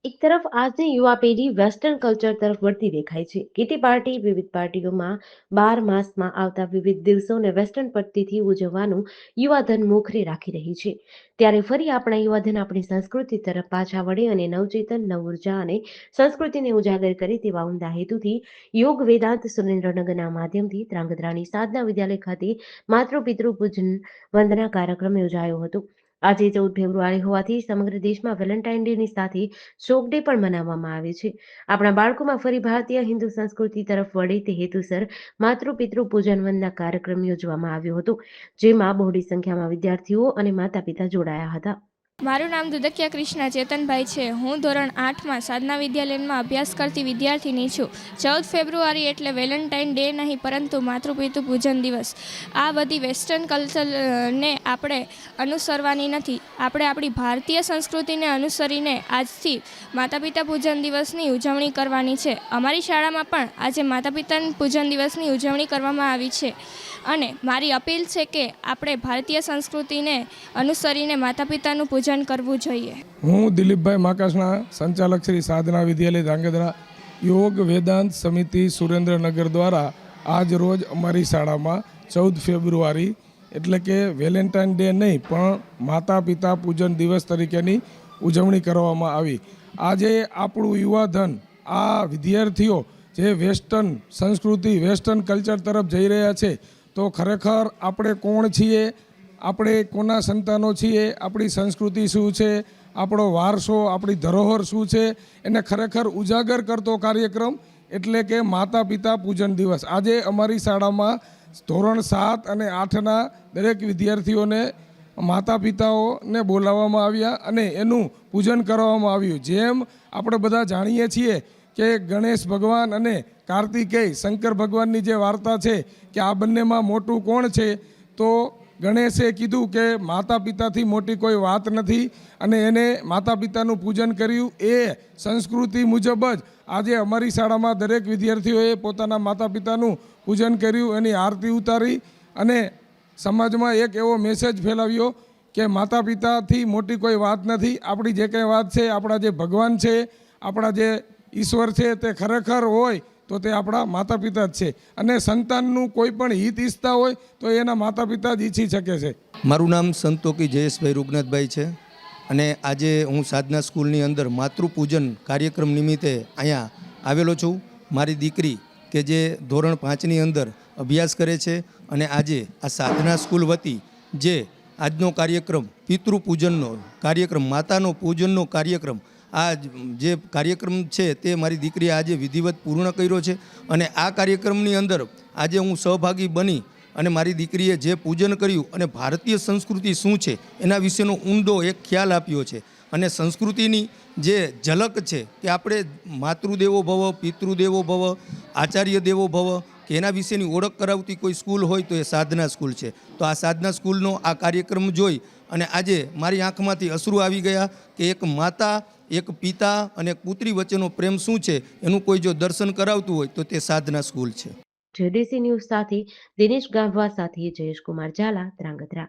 એક તરફ આજની યુવા પેઢી વેસ્ટર્ન કલ્ચર તરફ વળતી દેખાય છે। કીટી પાર્ટી વિવિધ પાર્ટીઓમાં 12 માસમાં આવતા વિવિધ દિવસોને વેસ્ટર્ન પદ્ધતિથી ઉજવવાનું યુવાધન મોખરે રાખી રહી છે। ત્યારે ફરી આપણા યુવાધન આપણી સંસ્કૃતિ તરફ પાછા વળે અને નવચેતન નવ ઉર્જા અને સંસ્કૃતિને ઉજાગર કરે તેવા ઉમદા હેતુથી યોગ વેદાંત સુરેન્દ્રનગરના માધ્યમથી ધ્રાંગધ્રાની સાધના વિદ્યાલય ખાતે માતૃ-પિતૃ પૂજન વંદના કાર્યક્રમ યોજાયો હતો। આજે 14 ફેબ્રુઆરી હોવાથી સમગ્ર દેશમાં વેલેન્ટાઇન ડેની સાથે શોક ડે પણ મનાવવામાં આવે છે। આપણા બાળકોમાં ફરી ભારતીય હિન્દુ સંસ્કૃતિ તરફ વળે તે હેતુસર માતૃ-પિતૃ પૂજન વંદના કાર્યક્રમ યોજવામાં આવ્યો હતો, જેમાં બહોળી સંખ્યામાં વિદ્યાર્થીઓ અને માતા-પિતા જોડાયા હતા। મારું નામ દુદકિયા કૃષ્ણા ચેતનભાઈ છે। હું ધોરણ 8માં સાધના વિદ્યાલયમાં અભ્યાસ કરતી વિદ્યાર્થીની છું। 14 ફેબ્રુઆરી એટલે વેલેન્ટાઇન ડે નહીં, પરંતુ માતૃપિતૃ પૂજન દિવસ। આ બધી વેસ્ટર્ન કલ્ચરને આપણે અનુસરવાની નથી। આપણે આપણી ભારતીય સંસ્કૃતિને અનુસરીને આજથી માતા પિતા પૂજન દિવસની ઉજવણી કરવાની છે। અમારી શાળામાં પણ આજે માતા પિતા પૂજન દિવસની ઉજવણી કરવામાં આવી છે અને મારી અપીલ છે કે આપણે ભારતીય સંસ્કૃતિને અનુસરીને માતા પિતાનું પૂજન કરવું જોઈએ। હું દિલીપભાઈ માકાસના સંચાલક શ્રી સાધના વિદ્યાલય ધ્રાંગધ્રા યોગ વેદાંત સમિતિ સુરેન્દ્રનગર દ્વારા આજ રોજ અમારી શાળામાં 14 ફેબ્રુઆરી એટલે કે વેલેન્ટાઇન ડે નહીં પણ માતા પિતા પૂજન દિવસ તરીકેની ઉજવણી કરવામાં આવી। આજે આપણું યુવાધન આ વિદ્યાર્થીઓ જે વેસ્ટર્ન સંસ્કૃતિ વેસ્ટર્ન કલ્ચર તરફ જઈ રહ્યા છે, તો ખરેખર આપણે કોણ છીએ, આપણે કોના સંતાનો છીએ, આપણી સંસ્કૃતિ શું છે, આપણો વારસો આપણી ધરોહર શું છે, એને ખરેખર ઉજાગર કરતો કાર્યક્રમ એટલે કે માતા પિતા પૂજન દિવસ। આજે અમારી શાળામાં ધોરણ 7 અને 8ના દરેક વિદ્યાર્થીઓને માતા પિતાઓને બોલાવવામાં આવ્યા અને એનું પૂજન કરવામાં આવ્યું। જેમ આપણે બધા જાણીએ છીએ કે ગણેશ ભગવાન અને કાર્તિકેય શંકર ભગવાનની જે વાર્તા છે કે આ બંનેમાં મોટું કોણ છે, તો ગણેશે કીધું કે માતા પિતાથી મોટી કોઈ વાત નથી અને એને માતા પિતાનું પૂજન કર્યું। એ સંસ્કૃતિ મુજબ જ આજે અમારી શાળામાં દરેક વિદ્યાર્થીઓએ પોતાના માતા પિતાનું પૂજન કર્યું, એની આરતી ઉતારી અને સમાજમાં એક એવો મેસેજ ફેલાવ્યો કે માતા પિતાથી મોટી કોઈ વાત નથી। આપણી જે કંઈ વાત છે, આપણા જે ભગવાન છે, આપણા જે ઈશ્વર છે, તે ખરેખર હોય તો તે આપણા માતા પિતા જ છે અને સંતાનનું કોઈ પણ હિત ઈચ્છતા હોય તો એના માતા પિતા જ ઈચ્છી શકે છે। મારું નામ સંતોકી જયેશભાઈ રૂગનાથભાઈ છે અને આજે હું સાધના સ્કૂલની અંદર માતૃપૂજન કાર્યક્રમ નિમિત્તે અહીંયા આવેલો છું। મારી દીકરી કે જે ધોરણ 5ની અંદર અભ્યાસ કરે છે અને આજે આ સાધના સ્કૂલ વતી જે આજનો કાર્યક્રમ પિતૃપૂજનનો કાર્યક્રમ માતાનો પૂજનનો કાર્યક્રમ આ જે કાર્યક્રમ છે તે મારી દીકરીએ આજે વિધિવત પૂર્ણ કર્યો છે અને આ કાર્યક્રમની અંદર આજે હું સહભાગી બની અને મારી દીકરીએ જે પૂજન કર્યું અને ભારતીય સંસ્કૃતિ શું છે એના વિશેનો ઊંડો એક ખ્યાલ આપ્યો છે અને સંસ્કૃતિની જે ઝલક છે કે આપણે માતૃદેવો ભવ, પિતૃદેવો ભવ, આચાર્ય દેવો ભવ કે એના વિશેની ઓળખ કરાવતી કોઈ સ્કૂલ હોય તો એ સાધના સ્કૂલ છે। તો આ સાધના સ્કૂલનો આ કાર્યક્રમ જોઈ અને આજે મારી આંખમાંથી અશ્રુ આવી ગયા કે એક માતા એક પિતા અને પુત્રી વચ્ચેનો પ્રેમ શું છે એનું કોઈ જો દર્શન કરાવતું હોય તો તે સાધના સ્કૂલ છે। જેડીસી ન્યૂઝ સાથે દિનેશ ગાંભવા સાથે જયેશ કુમાર ઝાલા, ધ્રાંગધ્રા।